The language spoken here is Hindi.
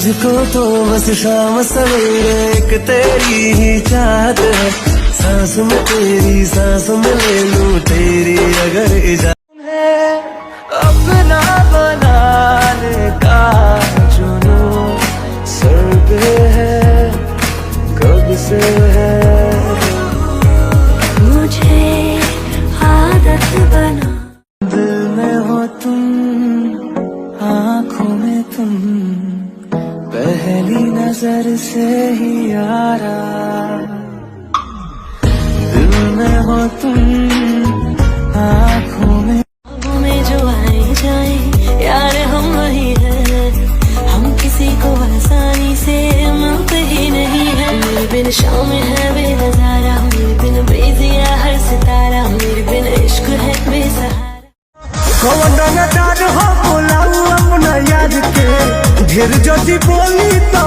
मुझको तो बस शाम सवेरे एक तेरी ही चाहत है। सांस में तेरी सांस में ले लूं तेरी अगर इजाजत है। अपना बनाने का जुनून सर पे है, कब से है। मुझे आदत बना, दिल में हो तुम, आँखों में तुम, पहली नजर से ही यारा। दिल में हो तुम, आँखों में जो आए जाए यार हम वही हैं। हम किसी को आसानी से मिलते ही नहीं है। मेरे बिन शाम है बेनजारा, मेरे बिन बेजिया हर सितारा, मेरे बिन इश्क है बेसहारा। कौन हो बुलाऊ अपना याद के, ढेर जदी बोली तो